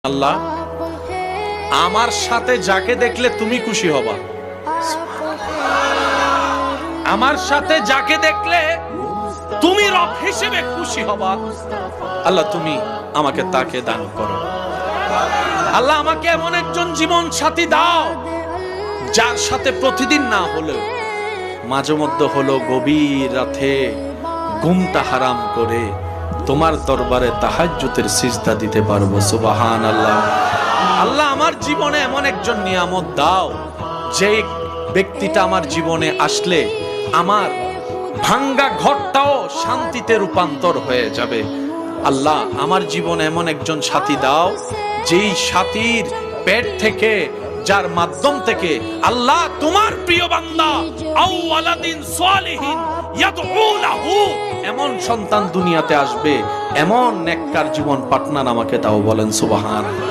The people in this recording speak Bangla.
আল্লাহ, আমার সাথে যাকে দেখলে তুমি খুশি হবা, আমার সাথে যাকে দেখলে তুমি রব হিসেবে খুশি হবা, আল্লাহ তুমি আমাকে তাকে দান করো। আল্লাহ আমাকে এমন একজন জীবন সাথী দাও যার সাথে প্রতিদিন না হলেও মাঝে মধ্যে হলো গভীর রাতে ঘুমটা হারাম করে তোমার দরবারে তাহাজ্জুদের সিজদা দিতে পারবো। সুবহানাল্লাহ। আল্লাহ আমার জীবনে এমন একজন নিয়ামত দাও যে ব্যক্তিটা আমার জীবনে আসলে আমার ভাঙ্গা ঘরটাও শান্তিতে রূপান্তর হয়ে যাবে। আল্লাহ আমার জীবনে এমন একজন সাথী দাও যেই সাথীর পেট থেকে, যার মাধ্যম থেকে আল্লাহ তোমার প্রিয় বান্দা আও ওয়ালাদিন সালিহিন ইয়াদউ লাহু এমন সন্তান দুনিয়াতে আসবে, এমন নেককার জীবন পার্টনার আমাকে দাও। বলেন সুবহানাল্লাহ।